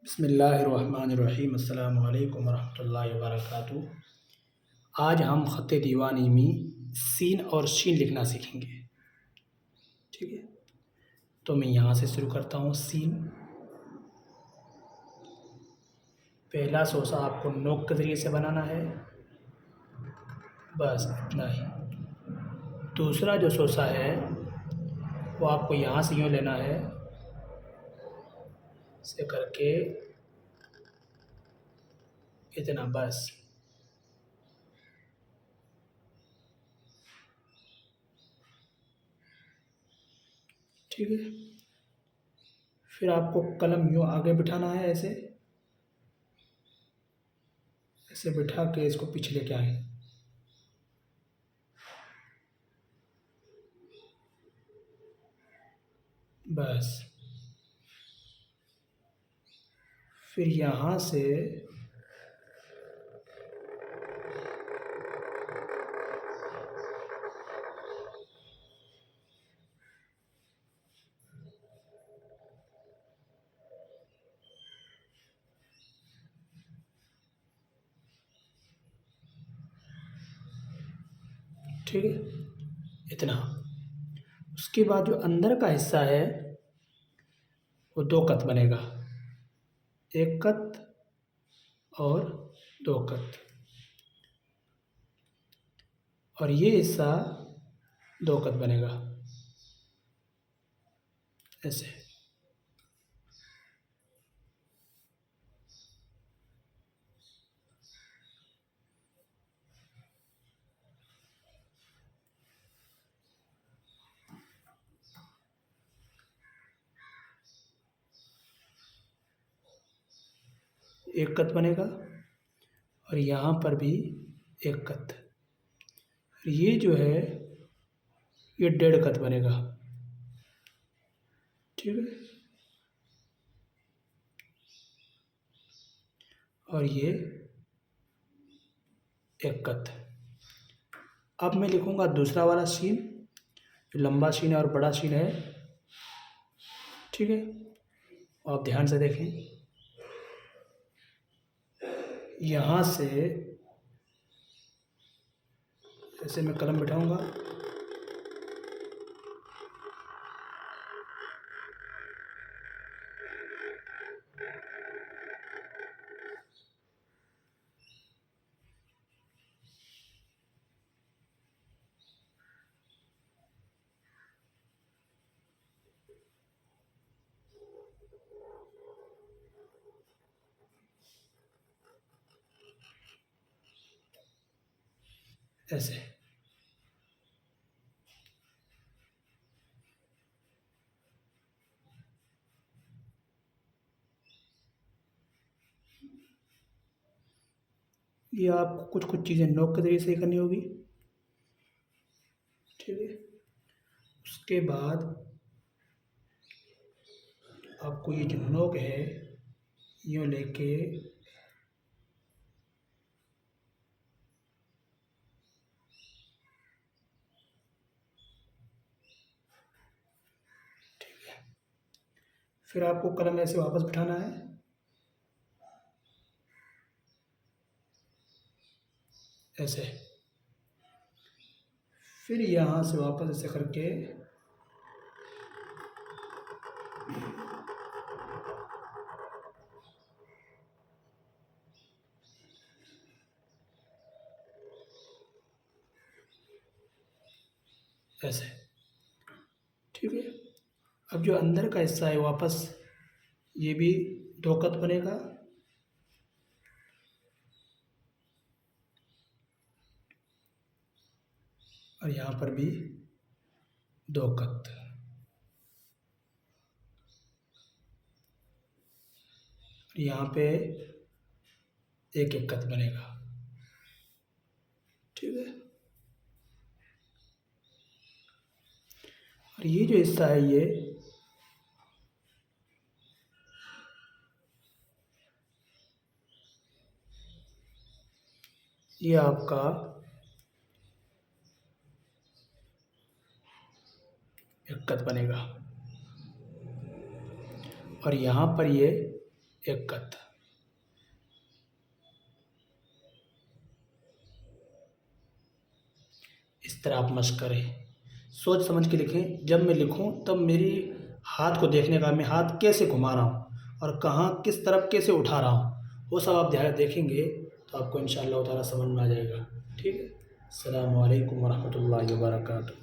बिस्मिल्लाहिर्रहमानिर्रहीम अस्सलामु अलैकुम वरहमतुल्लाहि वबरकातुहू। आज हम ख़त दीवानी में सीन और शीन लिखना सीखेंगे। ठीक है, तो मैं यहाँ से शुरू करता हूँ। सीन, पहला सोसा आपको नोक के ज़रिए से बनाना है, बस इतना ही। दूसरा जो सोसा है वो आपको यहाँ से यूँ लेना है, से करके इतना, बस। ठीक है, फिर आपको कलम यूँ आगे बिठाना है, ऐसे ऐसे बिठा के इसको पीछे लेके आए, बस। फिर यहाँ से ठीक है, इतना। उसके बाद जो अंदर का हिस्सा है वो दो कत बनेगा, एक कत और दो कत, और ये हिस्सा दो कत बनेगा, ऐसे। एक कत बनेगा और यहाँ पर भी एक कत। ये जो है ये डेढ़ कत बनेगा। ठीक है, और ये एक कत। अब मैं लिखूँगा दूसरा वाला सीन, जो लंबा सीन है और बड़ा सीन है। ठीक है, आप ध्यान से देखें। यहाँ से ऐसे मैं कलम बिठाऊंगा, ऐसे। ये आपको कुछ कुछ चीज़ें नोक के ज़रिए से करनी होगी। ठीक है, उसके बाद आपको ये जो नोक है यूँ लेके फिर आपको कलम ऐसे वापस बिठाना है, ऐसे। फिर यहाँ से वापस ऐसे करके ऐसे। ठीक है, अब जो अंदर का हिस्सा है वापस ये भी दो कत बनेगा, और यहाँ पर भी दो कत, और यहाँ पे एक एक कत बनेगा। ठीक है, और ये जो हिस्सा है ये आपका एक कत बनेगा, और यहाँ पर ये एक कत। इस तरह आप मशक करें, सोच समझ के लिखें। जब मैं लिखूं तब मेरी हाथ को देखने का, मैं हाथ कैसे घुमा रहा हूँ और कहाँ किस तरफ कैसे उठा रहा हूँ, वो सब आप ध्यान देखेंगे तो आपको इंशाअल्लाह ताला समझ में आ जाएगा। ठीक है। अस्सलामु अलैकुम वरहमतुल्लाहि वबरकातुहू।